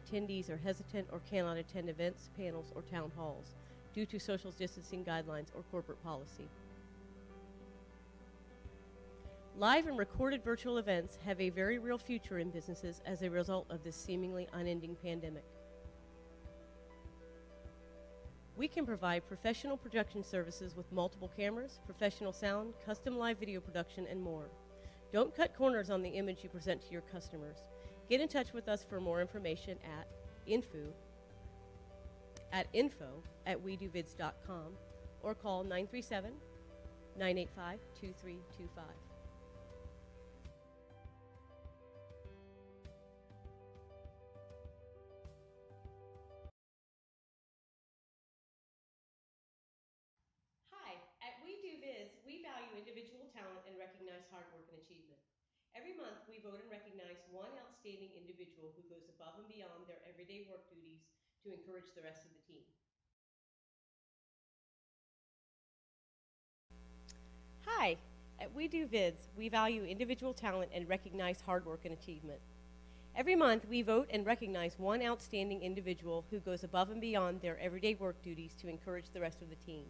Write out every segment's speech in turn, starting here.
attendees are hesitant or cannot attend events, panels, or town halls due to social distancing guidelines or corporate policy. Live and recorded virtual events have a very real future in businesses as a result of this seemingly unending pandemic. We can provide professional production services with multiple cameras, professional sound, custom live video production, and more. Don't cut corners on the image you present to your customers. Get in touch with us for more information at info@wedovids.com or call 937-985-2325. Hi, at We Do Vids, we value individual talent and recognize hard work and achievement. Every month, we vote and recognize one outstanding individual who goes above and beyond their everyday work duties to encourage the rest of the team. Hi, at We Do Vids, we value individual talent and recognize hard work and achievement. Every month, we vote and recognize one outstanding individual who goes above and beyond their everyday work duties to encourage the rest of the team.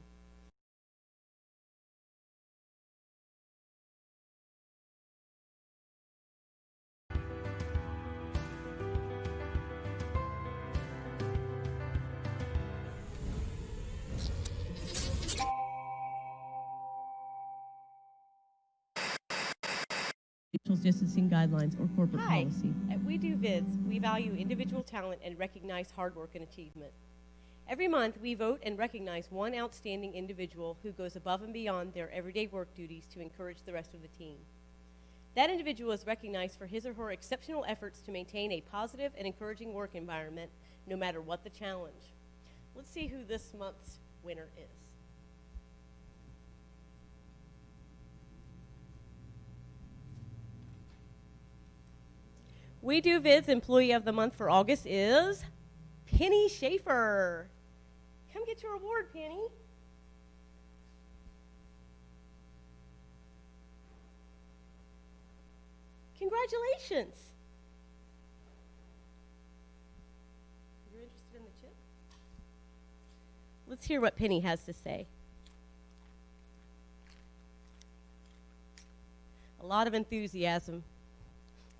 Social distancing guidelines or corporate policy. At We Do Vids, we value individual talent and recognize hard work and achievement. Every month, we vote and recognize one outstanding individual who goes above and beyond their everyday work duties to encourage the rest of the team. That individual is recognized for his or her exceptional efforts to maintain a positive and encouraging work environment, no matter what the challenge. Let's see who this month's winner is. We Do Vids Employee of the Month for August is Penny Schaefer. Come get your award, Penny. Congratulations. You're interested in the chip? Let's hear what Penny has to say. A lot of enthusiasm.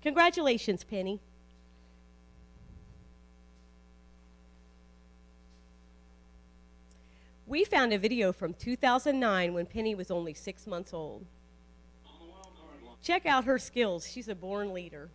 Congratulations, Penny. We found a video from 2009 when Penny was only 6 months old. Check out her skills. She's a born leader.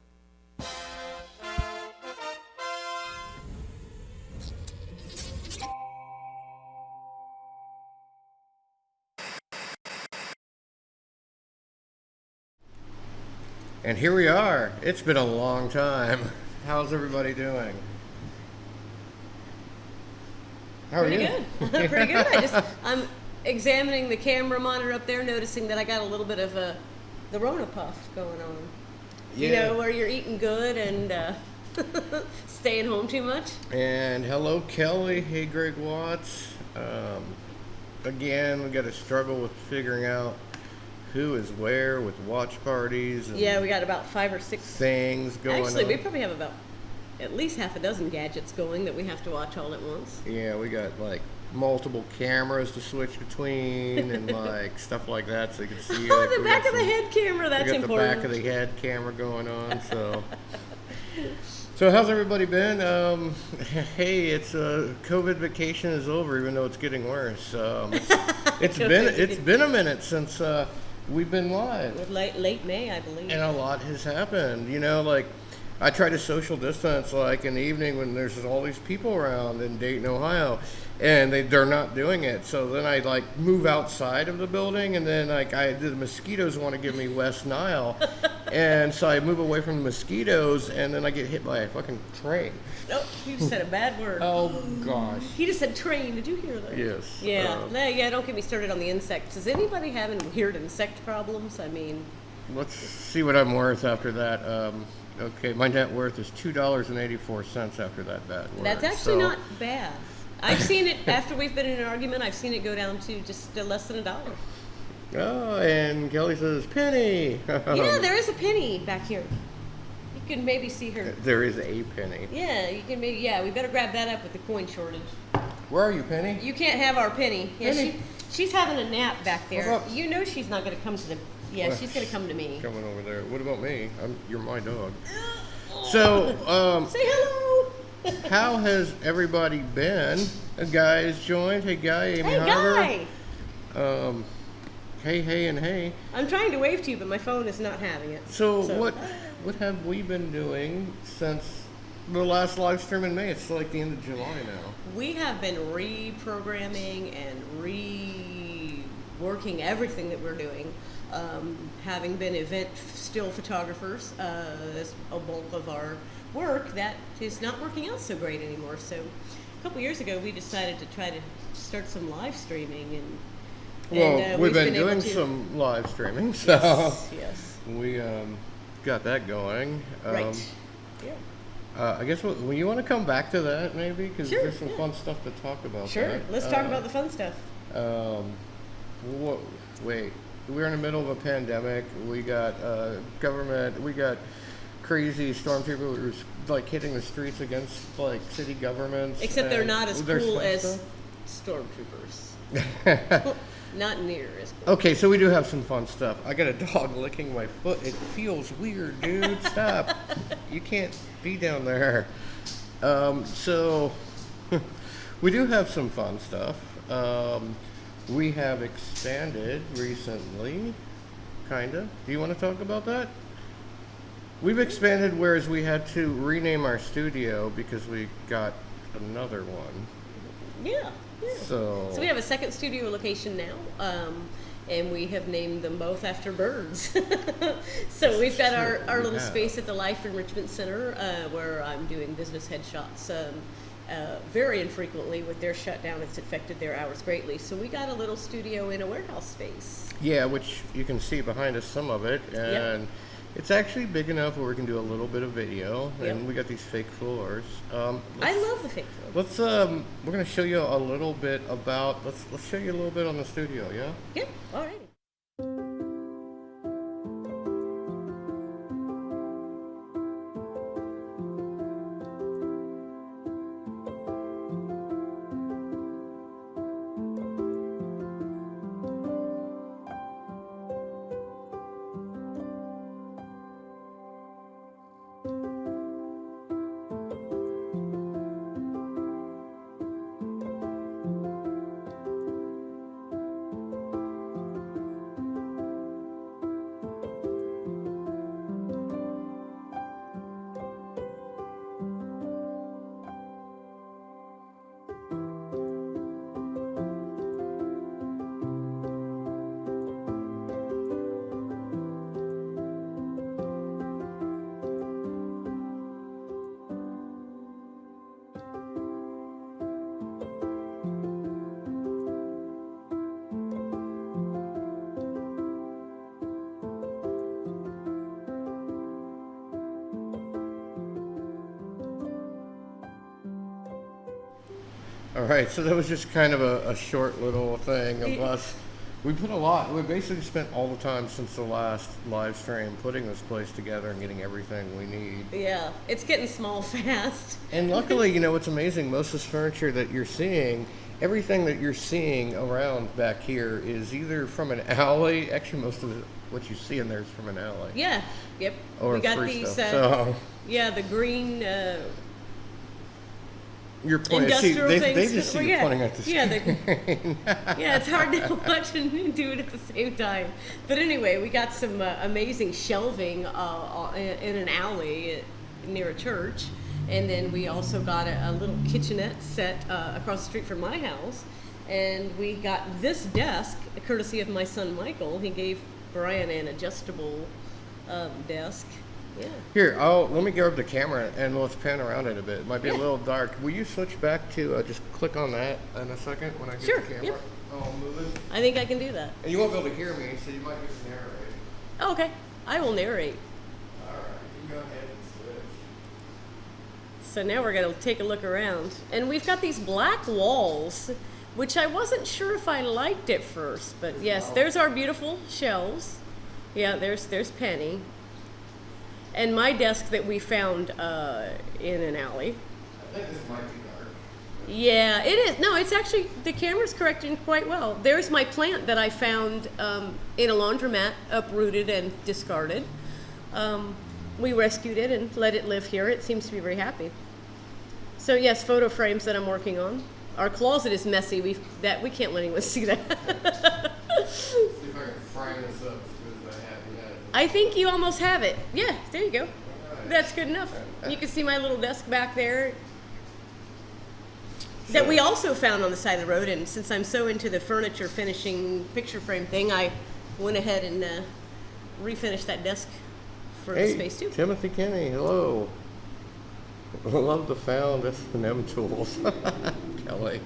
And here we are. It's been a long time. How's everybody doing? How are you? Good. Pretty good. I'm examining the camera monitor up there, noticing that I got a little bit of the Rona puff going on. Yeah. You know, where you're eating good and staying home too much. And hello, Kelly. Hey, Greg Watts. Again, we got to struggle with figuring out who is where with watch parties. And yeah, we got about 5 or 6 things going on. Actually, we probably have about at least half a dozen gadgets going that we have to watch all at once. Yeah, we got like multiple cameras to switch between and like stuff like that, so you can see. Oh, like, the back of the head camera. That's important. We got the back of the head camera going on. So how's everybody been? Hey, it's COVID vacation is over, even though it's getting worse. It's been a minute since we've been live. Late May, I believe. And a lot has happened. You know, like I try to social distance like in the evening when there's all these people around in Dayton, Ohio, and they're not doing it. So then I like move outside of the building, and then like the mosquitoes want to give me West Nile, and so I move away from the mosquitoes, and then I get hit by a fucking train. Oh, you just said a bad word. Oh gosh. He just said train. Did you hear that? Yes. Yeah. Don't get me started on the insects. Is anybody having weird insect problems? I mean, let's see what I'm worth after that. Okay, my net worth is $2.84 after that bad word. That's actually not bad. I've seen it after we've been in an argument. I've seen it go down to just less than $1. Oh, and Kelly says penny. Yeah, there is a penny back here. Be You can maybe see her. There is a Penny. Yeah, you can maybe. Yeah, we better grab that up with the coin shortage. Where are you, Penny? You can't have our Penny. Yeah, Penny. she's having a nap back there. What's up? You know she's not going to come to the. Yeah, she's going to come to me. Coming over there. What about me? You're my dog. So, say hello. how has everybody been? A guy has joined. Hey, Guy. Amy Hey, Harder. Guy. Hey, and hey. I'm trying to wave to you, but my phone is not having it. So what have we been doing since the last live stream in May? It's like the end of July now. We have been reprogramming and reworking everything that we're doing. Having been event still photographers, as a bulk of our work, that is not working out so great anymore. So a couple years ago, we decided to try to start some live streaming, and we've been doing some live streaming, so yes. we got that going. Right. Yeah. I guess when you want to come back to that, maybe, because Sure, there's some fun stuff to talk about. Sure. Let's talk about the fun stuff. Wait. We're in the middle of a pandemic. We got government. We got crazy stormtroopers like hitting the streets against like city governments. Except they're not as cool as stormtroopers. Not near as cool. Okay, so we do have some fun stuff. I got a dog licking my foot. It feels weird, dude. Stop. You can't be down there. So we do have some fun stuff. We have expanded recently, kinda. Do you want to talk about that? We've expanded, whereas we had to rename our studio because we got another one. Yeah. So we have a second studio location now, and we have named them both after birds. So we've got our little space at the Life Enrichment Center, where I'm doing business headshots. Very infrequently with their shutdown, it's affected their hours greatly. So we got a little studio in a warehouse space. Yeah, which you can see behind us some of it, and it's actually big enough where we can do a little bit of video, and we got these fake floors. I love the fake floors. We're gonna show you a little bit about. Let's show you a little bit on the studio, yeah. Yep. All right. All right, so that was just kind of a short little thing of us. We put a lot. We basically spent all the time since the last live stream putting this place together and getting everything we need. Yeah, it's getting small fast. And luckily, you know, what's amazing, most of this furniture that you're seeing, everything that you're seing around back here is either from an alley. Actually, most of what you see in there is from an alley. Yeah, yep. Or we got free these, stuff. yeah, the green... You're pointing. Industrial They things. just see you pointing at the screen. Yeah, it's hard to watch and do it at the same time. But anyway, we got some amazing shelving in an alley near a church, and then we also got a little kitchenette set across the street from my house, and we got this desk courtesy of my son Michael. He gave Brian an adjustable desk. Yeah. Here, let me grab the camera and let's pan around it a bit. It might be a little dark. Will you switch back to just click on that in a second when I get the camera? Yep. I'll move it. I think I can do that. And you won't be able to hear me, so you might get to narrate. Oh, okay. I will narrate. All right, you can go ahead and switch. So now we're going to take a look around. And we've got these black walls, which I wasn't sure if I liked at first. But yes, there's our beautiful shelves. Yeah, there's Penny. and my desk that we found in an alley. I think this might be dark. Yeah, it is. No, it's actually, the camera's correcting quite well. There's my plant that I found in a laundromat, uprooted and discarded. We rescued it and let it live here. It seems to be very happy. So yes, photo frames that I'm working on. Our closet is messy. We can't let anyone see that. See if I can frame this up as good as I have yet. I think you almost have it. Yeah, there you go. Right. That's good enough. You can see my little desk back there that we also found on the side of the road. And since I'm so into the furniture finishing picture frame thing, I went ahead and refinished that desk for the space too. Timothy Kenny, hello. Love the found S&M tools. Kelly.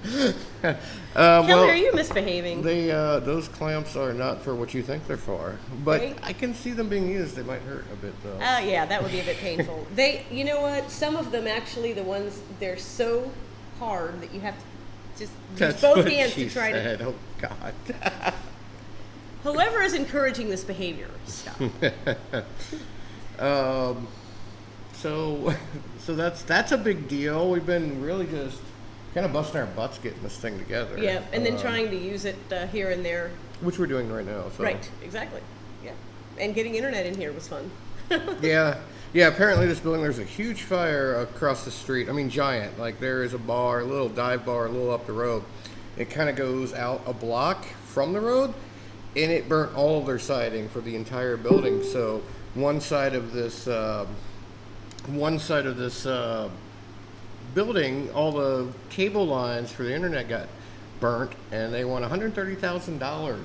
Kelly, Well, are you misbehaving? those clamps are not for what you think they're for, but Right. I can see them being used. They might hurt a bit though. Yeah, that would be a bit painful. You know what? Some of them actually, the ones, they're so hard that you have to just use That's both what hands she to try to. said. Oh God. Whoever is encouraging this behavior, stop. So that's a big deal. We've been really just kind of busting our butts getting this thing together. Yeah, and then trying to use it here and there. which we're doing right now. So. Right, exactly. Yeah, and getting internet in here was fun. Yeah. Apparently, this building, there's a huge fire across the street. I mean, giant. Like there is a bar, a little dive bar, a little up the road. It kind of goes out a block from the road, and it burnt all of their siding for the entire building. So one side of this building, all the cable lines for the internet got burnt, and they want $130,000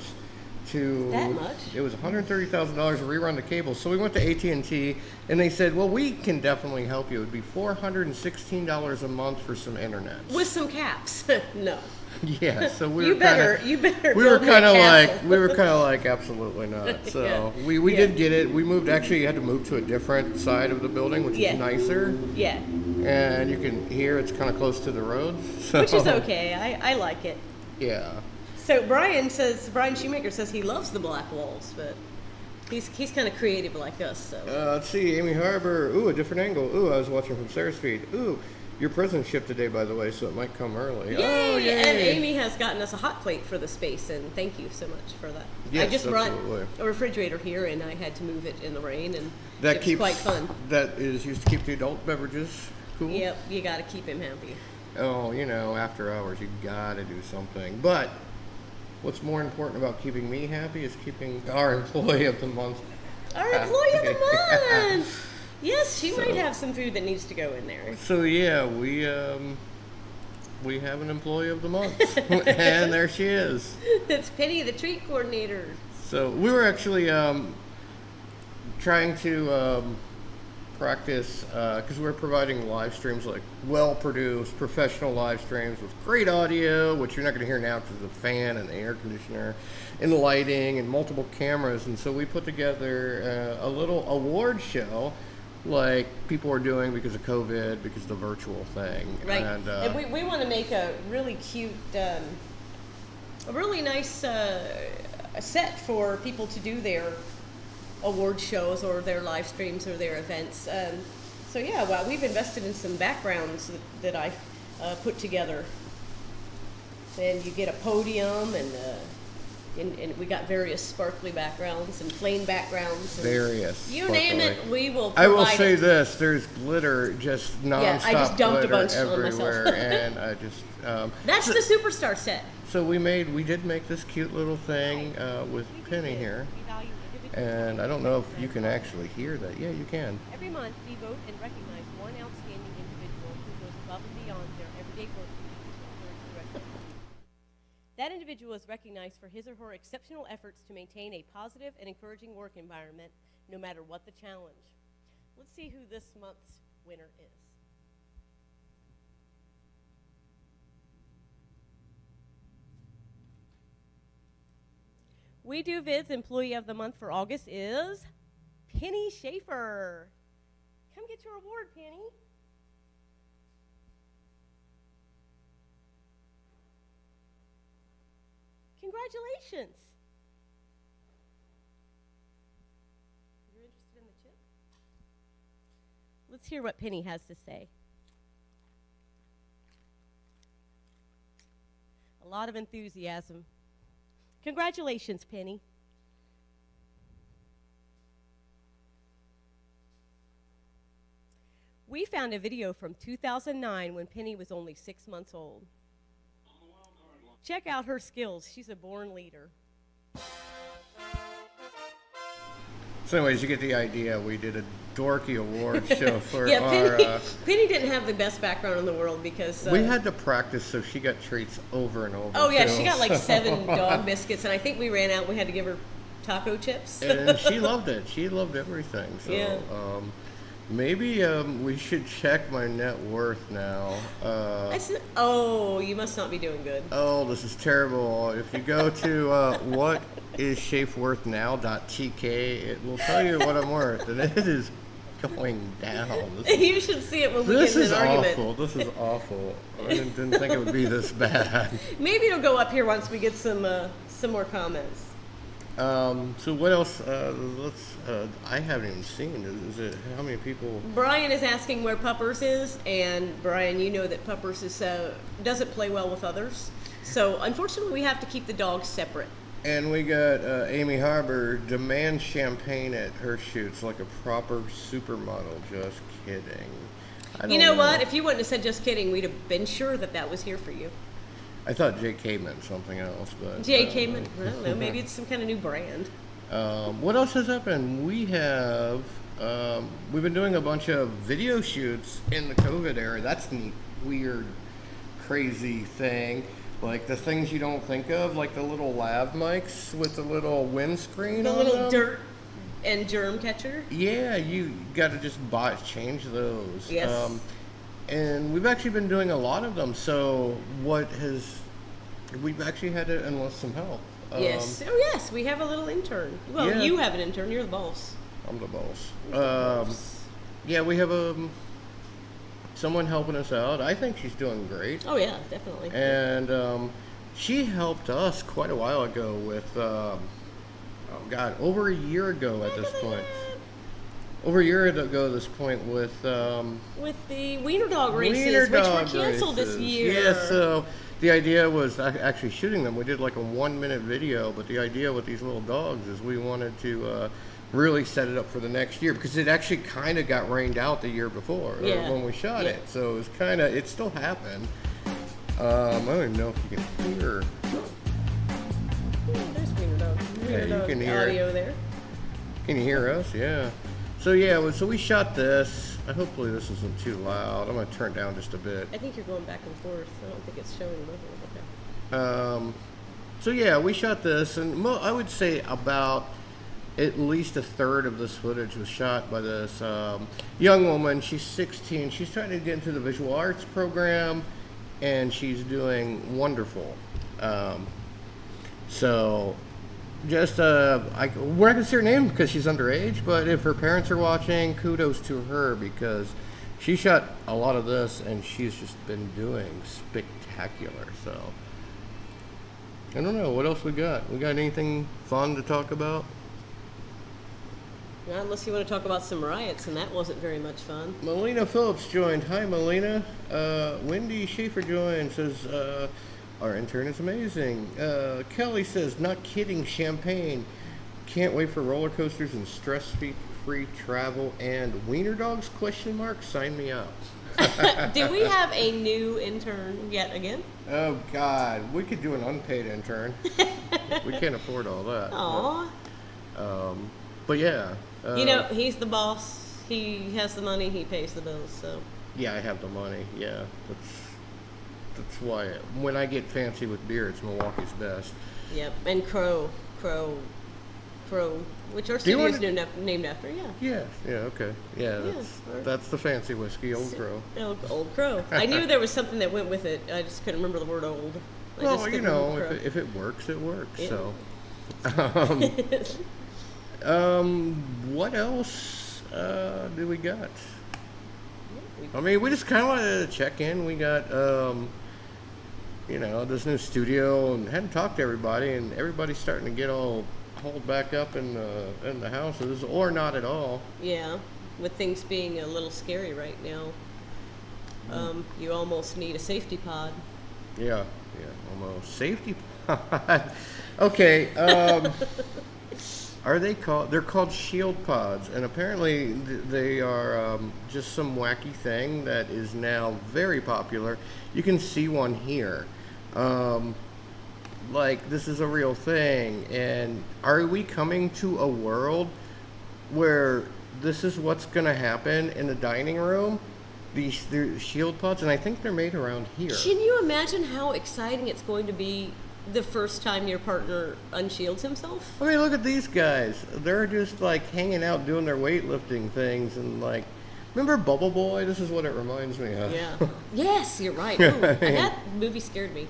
to. That much? It was $130,000 to rerun the cable. So we went to AT&T, and they said, "Well, we can definitely help you. It would be $416 a month for some internet." With some caps. No. Yeah, so we You were better we were build me a kind of castle. like absolutely not. So Yeah. we Yeah. did get it. We moved, actually you had to move to a different side of the building, which Yeah. is nicer, Yeah, and you can hear it's kind of close to the road. So, which is okay. I like it. Yeah. So Brian Shoemaker says he loves the black walls, but he's kind of creative like us. So Let's see, Amy Harbor. Ooh, a different angle. Ooh, I was watching from Sarah's feed. Ooh, your present shipped today, by the way, so it might come early. yay! Oh, yay! And Amy has gotten us a hot plate for the space, and thank you so much for that. Yes, I just brought absolutely. a refrigerator here, and I had to move it in the rain, and That it was keeps quite fun. That is used to keep the adult beverages cool. Yep, you got to keep him happy. Oh, after hours, you gotta do something. But what's more important about keeping me happy is keeping our employee of the month. Our employee of the happy. month. Yes, she So- might have some food that needs to go in there. So yeah, we have an employee of the month, and there she is. It's Penny, the treat coordinator. So we were actually trying to practice because we're providing live streams, like well-produced, professional live streams with great audio, which you're not going to hear now because of the fan and the air conditioner and the lighting and multiple cameras. And so we put together a little award show like people are doing because of COVID, because of the virtual thing. Right. And we want to make a really cute, a really nice set for people to do their award shows or their live streams or their events. So yeah, well, we've invested in some backgrounds that I put together. And you get a podium, and we got various sparkly backgrounds and plain backgrounds. And various. you name it, we will I provide will say it. this: there's glitter, just nonstop Yeah, I just dumped a glitter bunch on myself. everywhere, and I just. That's the superstar set. So we did make this cute little thing with Penny here, We value individual and I don't know if you can actually hear that. Yeah, you can. Every month, we vote and recognize one outstanding individual who goes above and beyond their everyday work duties to encourage the rest of the community. That individual is recognized for his or her exceptional efforts to maintain a positive and encouraging work environment, no matter what the challenge. Let's see who this month's winner is. We Do Vids Employee of the Month for August is Penny Schaefer. Come get your award, Penny. Congratulations. You're interested in the chip? Let's hear what Penny has to say. A lot of enthusiasm. Congratulations, Penny. We found a video from 2009 when Penny was only 6 months old. Check out her skills. She's a born leader. So anyways, you get the idea. We did a dorky award show for yeah, our... Penny didn't have the best background in the world because... we had to practice, so she got treats over and over. Oh, yeah, she got like 7 dog biscuits, and I think we ran out. We had to give her taco chips. And she loved it. She loved everything. So, yeah. Maybe we should check my net worth now. Oh, you must not be doing good. Oh, this is terrible. If you go to whatisshafeworthnow.tk, it will tell you what I'm worth, and it is going down. You should see it when we get in an argument. This is awful. I didn't think it would be this bad. Maybe it'll go up here once we get some more comments. So what else? I haven't even seen. Is it how many people? Brian is asking where Puppers is, and Brian, you know that Puppers doesn't play well with others. So unfortunately, we have to keep the dogs separate. And we got Amy Harbor demand champagne at her shoots like a proper supermodel. Just kidding. You know what? If you wouldn't have said just kidding, we'd have been sure that was here for you. I thought JK meant something else, but... JK meant, I don't know, maybe it's some kind of new brand. What else has happened? We've been doing a bunch of video shoots in the COVID era. That's neat, weird, crazy thing. Like the things you don't think of, like the little lav mics with the little windscreen on them. The little dirt and germ catcher? Yeah, you got to just change those. Yes. And we've actually been doing a lot of them. So we've actually had to enlist some help. Yes. Yes, we have a little intern. Well, yeah. You have an intern. You're the boss. I'm the boss. Yeah, we have someone helping us out. I think she's doing great. Oh, yeah, definitely. And she helped us quite a while ago with, over a year ago at this point. Over a year ago at this point with the wiener dog races, which were canceled this year. Yeah, so the idea was actually shooting them. We did like a 1-minute video, but the idea with these little dogs is we wanted to really set it up for the next year because it actually kind of got rained out the year before when we shot it. So it was it still happened. I don't even know if you can hear. Yeah, there's wiener dog. You can hear audio there. Can you hear us? Yeah. So so we shot this. Hopefully this isn't too loud. I'm gonna turn it down just a bit. I think you're going back and forth. I don't think it's showing nothing. Okay. So yeah, we shot this, and I would say about at least a third of this footage was shot by this young woman. She's 16. She's trying to get into the visual arts program, and she's doing wonderful. So. Just, we're not going to say her name because she's underage, but if her parents are watching, kudos to her because she shot a lot of this and she's just been doing spectacular. So, I don't know. What else we got? We got anything fun to talk about? Not unless you want to talk about some riots, and that wasn't very much fun. Melina Phillips joined. Hi, Melina. Wendy Schaefer joined, says... our intern is amazing. Kelly says, not kidding, champagne. Can't wait for roller coasters and stress-free travel and wiener dogs, ? Sign me up. Do we have a new intern yet again? Oh, God. We could do an unpaid intern. We can't afford all that. Aw. But yeah. He's the boss. He has the money. He pays the bills, so. Yeah, I have the money. Yeah, That's why when I get fancy with beer, it's Milwaukee's best. Yep, and Crow, which our studio's named after. Yeah. Yeah. Okay. Yeah, that's the fancy whiskey, Old Crow. Old Crow. I knew there was something that went with it. I just couldn't remember the word old. Well, if it works, it works. Yeah. So, what else do we got? I mean, we just kind of wanted to check in. We got, this new studio and hadn't talked to everybody, and everybody's starting to get all hauled back up in the houses, or not at all. Yeah. with things being a little scary right now. You almost need a safety pod. Yeah, almost. Safety pod. Okay, are they called? They're called shield pods, and apparently they are just some wacky thing that is now very popular. You can see one here. Like, this is a real thing, and are we coming to a world where this is what's going to happen in the dining room? These shield pods, and I think they're made around here. Can you imagine how exciting it's going to be the first time your partner unshields himself? I mean, look at these guys. They're just like hanging out doing their weightlifting things, and like, remember Bubble Boy? This is what it reminds me of. Yeah. Yes, you're right. Ooh, that movie scared me.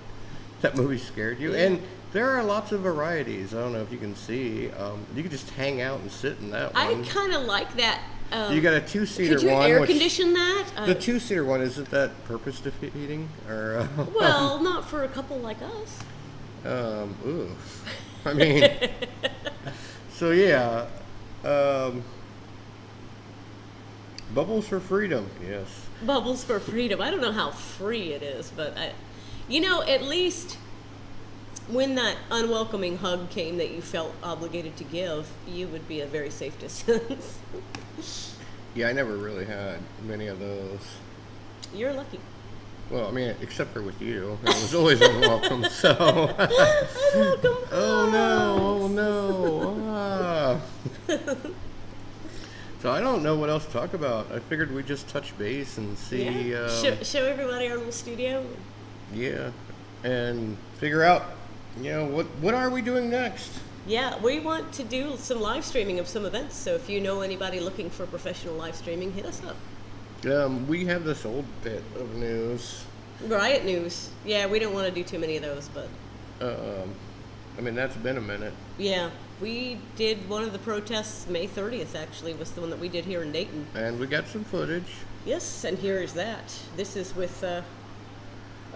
That movie scared you? Yeah. And there are lots of varieties. I don't know if you can see. You can just hang out and sit in that one. I kind of like that. You got a two-seater one. Could you air condition that? The two-seater one, isn't that purpose defeating? Or well, not for a couple like us. Ooh. I mean, so yeah. Bubbles for freedom, yes. Bubbles for freedom. I don't know how free it is, but at least when that unwelcoming hug came that you felt obligated to give, you would be a very safe distance. Yeah, I never really had many of those. You're lucky. Well, I mean, except for with you. It was always unwelcome, so. Unwelcome Oh no. Ah. So I don't know what else to talk about. I figured we'd just touch base and see. Yeah. Show everybody our little studio. Yeah, and figure out, what are we doing next? Yeah, we want to do some live streaming of some events. So if you know anybody looking for professional live streaming, hit us up. We have this old bit of news. Riot news. Yeah, we don't want to do too many of those, but. I mean, that's been a minute. Yeah, we did one of the protests. May 30th actually was the one that we did here in Dayton. And we got some footage. Yes, and here is that. This is with a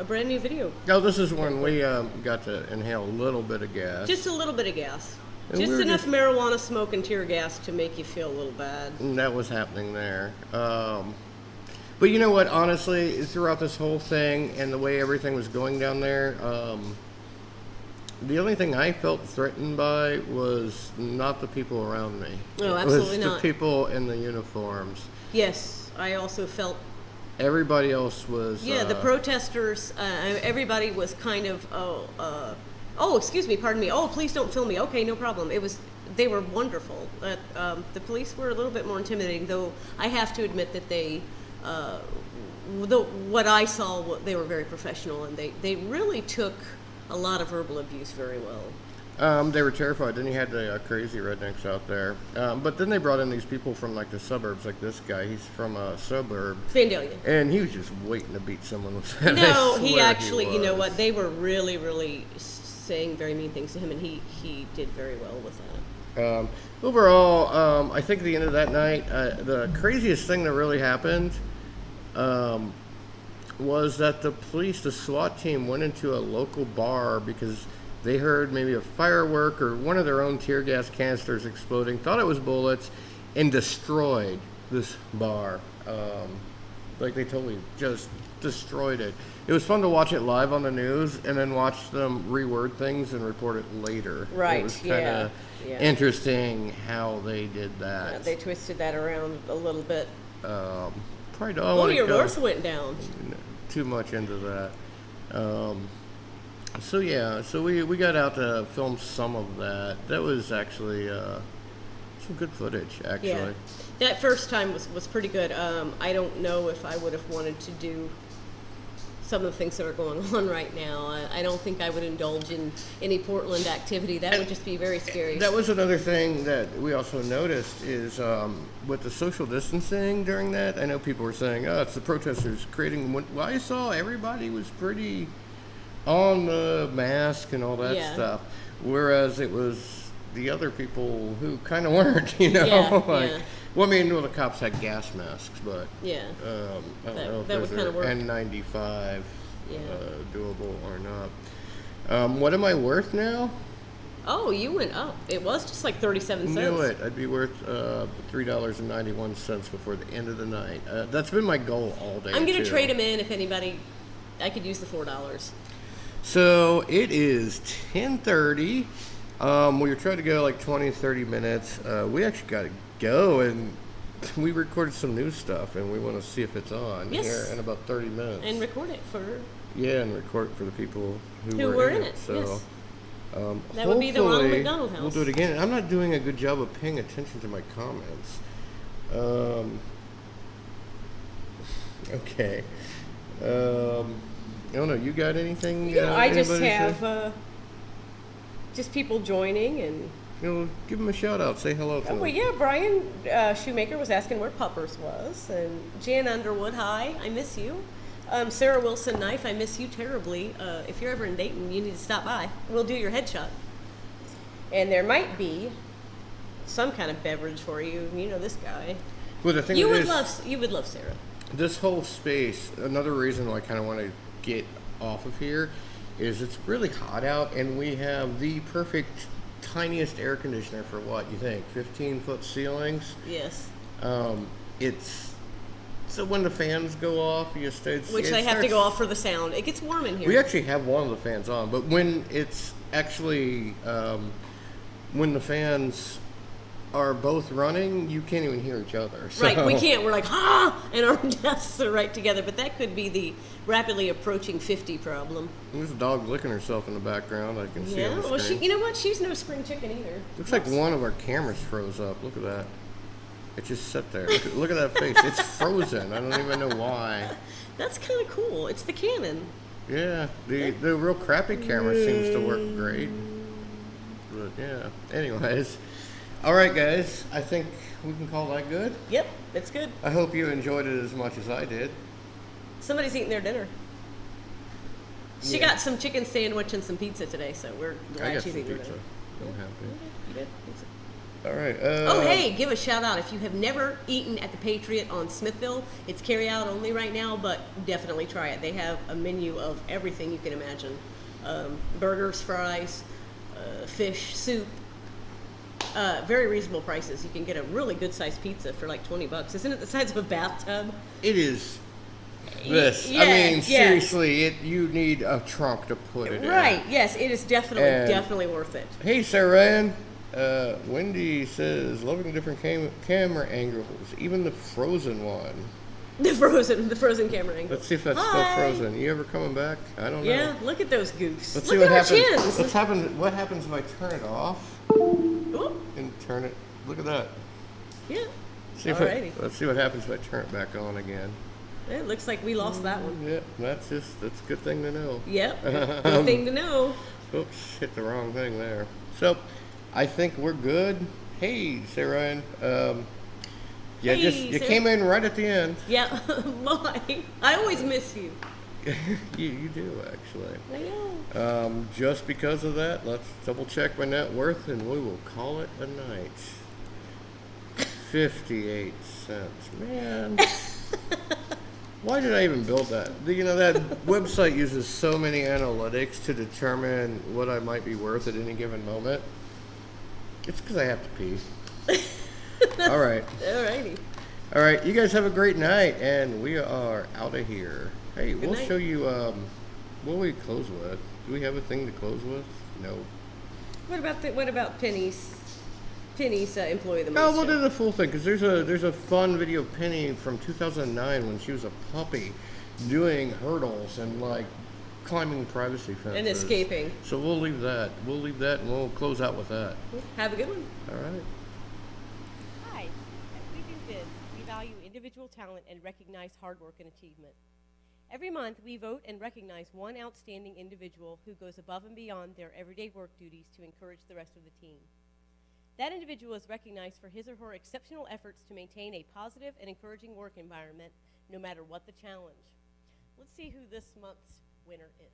brand new video. Oh, this is when we got to inhale a little bit of gas. Just a little bit of gas. And Just we were enough marijuana smoke and tear gas to make you feel a little bad. And that was happening there. But you know what? Honestly, throughout this whole thing and the way everything was going down there, the only thing I felt threatened by was not the people around me. No, absolutely it was not. the people in the uniforms. Yes, I also felt. Everybody else was. Yeah, the protesters. Everybody was kind of. Oh, excuse me, pardon me. Oh, please don't film me. Okay, no problem. They were wonderful. The police were a little bit more intimidating, though. I have to admit that they. What I saw, they were very professional, and they really took a lot of verbal abuse very well. They were terrified. Then you had the crazy rednecks out there. But then they brought in these people from like the suburbs, like this guy. He's from a suburb. Vandalia. And he was just waiting to beat someone with that. No, he actually, you know what? They were really, really saying very mean things to him, and he did very well with that. Overall, I think at the end of that night, the craziest thing that really happened was that the police, the SWAT team, went into a local bar because they heard maybe a firework or one of their own tear gas canisters exploding, thought it was bullets, and destroyed this bar. Like they totally just destroyed it. It was fun to watch it live on the news and then watch them reword things and report it later. Right, It was kind of interesting how they did that. Yeah, they twisted that around a little bit. Probably don't want to your go worth went down. too much into that. So we got out to film some of that. That was actually some good footage, actually. Yeah, that first time was pretty good. I don't know if I would have wanted to do some of the things that are going on right now. I don't think I would indulge in any Portland activity. That would just be very scary. That was another thing that we also noticed is with the social distancing during that. I know people were saying, "Oh, it's the protesters creating." Well, I saw everybody was pretty on the mask and all that stuff, whereas it was the other people who kind of weren't. Well, I mean, the cops had gas masks, but I don't know if that would those kind of are work. N95 doable or not. What am I worth now? Oh, you went up. It was just like 37 cents. Knew it. I'd be worth $3.91 before the end of the night. That's been my goal all day. I'm going to trade them in if anybody. I could use the $4. So it is 10:30. We were trying to go like 20, 30 minutes. We actually got to go, and we recorded some new stuff, and we want to see if it's on here in about 30 minutes. And record it for. Yeah, and record it for the people who were in it. So. Yes. That would be the Ronald McDonald House. We'll do it again. I'm not doing a good job of paying attention to my comments. Okay. I don't know. You got anything? Yeah, I just have just people joining and. Give them a shout out. Say hello to them. Oh, well, yeah. Brian Shoemaker was asking where Puppers was, and Jan Underwood, hi, I miss you. Sarah Wilson Knife, I miss you terribly. If you're ever in Dayton, you need to stop by. We'll do your headshot. And there might be some kind of beverage for you. You know this guy. Well, the thing you would love Sarah. This whole space. Another reason why I kind of want to get off of here is it's really hot out, and we have the perfect tiniest air conditioner for what you think 15-foot ceilings. Yes. So when the fans go off, they have to go off for the sound. It gets warm in here. We actually have one of the fans on, but when it's actually when the fans are both running, you can't even hear each other. So. Right, we can't. We're like, and our desks are right together. But that could be the rapidly approaching 50 problem. There's a dog licking herself in the background. I can see on the screen. Well, you know what? She's no spring chicken either. Looks like one of our cameras froze up. Look at that. It just sat there. Look at that face. It's frozen. I don't even know why. That's kind of cool. It's the Canon. Yeah, the real crappy camera seems to work great. But yeah. Anyways, all right, guys. I think we can call that good. Yep, it's good. I hope you enjoyed it as much as I did. Somebody's eating their dinner. She got some chicken sandwich and some pizza today, so we're glad she's eating pizza. dinner. I'm happy. You did? Pizza. All right. Oh, hey, give a shout out. If you have never eaten at the Patriot on Smithville, it's carry out only right now, but definitely try it. They have a menu of everything you can imagine. Burgers, fries, fish, soup. Very reasonable prices. You can get a really good sized pizza for like $20. Isn't it the size of a bathtub? It is. This. Yeah, I mean, seriously, you need a trunk to put it in. Right. Yes, it is definitely worth it. Hey, Sarah Ann. Wendy says, loving different camera angles, even the frozen one. The frozen camera angle. Let's see if that's still frozen. You ever coming back? I don't know. Yeah, look at those goofs. Let's look see what at happens. our chins. What happens if I turn it off? Ooh. And turn it. Look at that. Yeah. Let's see what happens if I turn it back on again. It looks like we lost that one. Yeah, that's a good thing to know. Yep, good thing to know. Oops, hit the wrong thing there. So, I think we're good. Hey, Sarah Ann. You came in right at the end. Yeah, why? I always miss you. you do, actually. I know. Just because of that, let's double check my net worth and we will call it a night. 58 cents. Man. Why did I even build that? That website uses so many analytics to determine what I might be worth at any given moment. It's because I have to pee. All right. Alrighty. All right. You guys have a great night, and we are out of here. Hey, we'll show you. What will we close with? Do we have a thing to close with? No. What about Penny's employee of the month? month? Oh, we'll do the full thing because there's a fun video of Penny from 2009 when she was a puppy, doing hurdles and like climbing privacy fences and escaping. So we'll leave that. And we'll close out with that. Have a good one. All right. Hi. At We Do Biz, we value individual talent and recognize hard work and achievement. Every month, we vote and recognize one outstanding individual who goes above and beyond their everyday work duties to encourage the rest of the team. That individual is recognized for his or her exceptional efforts to maintain a positive and encouraging work environment, no matter what the challenge. Let's see who this month's winner is.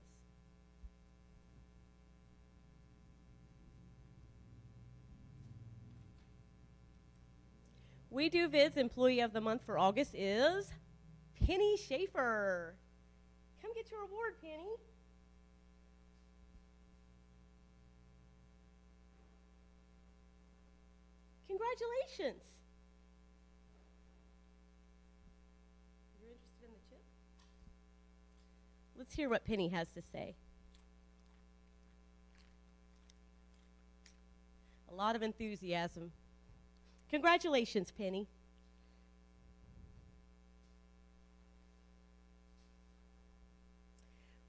We Do Vids Employee of the Month for August is Penny Schaefer. Come get your award, Penny. Congratulations. You're interested in the chip? Let's hear what Penny has to say. A lot of enthusiasm. Congratulations, Penny.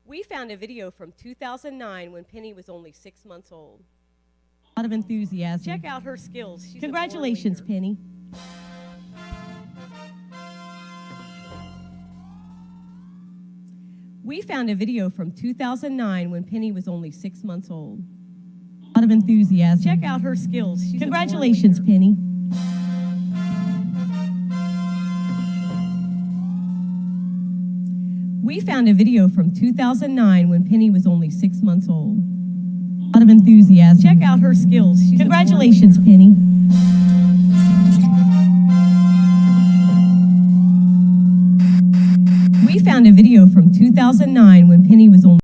We found a video from 2009 when Penny was only 6 months old. A lot of enthusiasm. Check out her skills. She's Congratulations, a born leader. Penny. We found a video from 2009 when Penny was only 6 months old. A lot of enthusiasm. Check out her skills. She's Congratulations, a born leader. Penny. We found a video from 2009 when Penny was only 6 months old. A lot of enthusiasm. Check out her skills. She's Congratulations, a born leader. Penny. We found a video from 2009 when Penny was only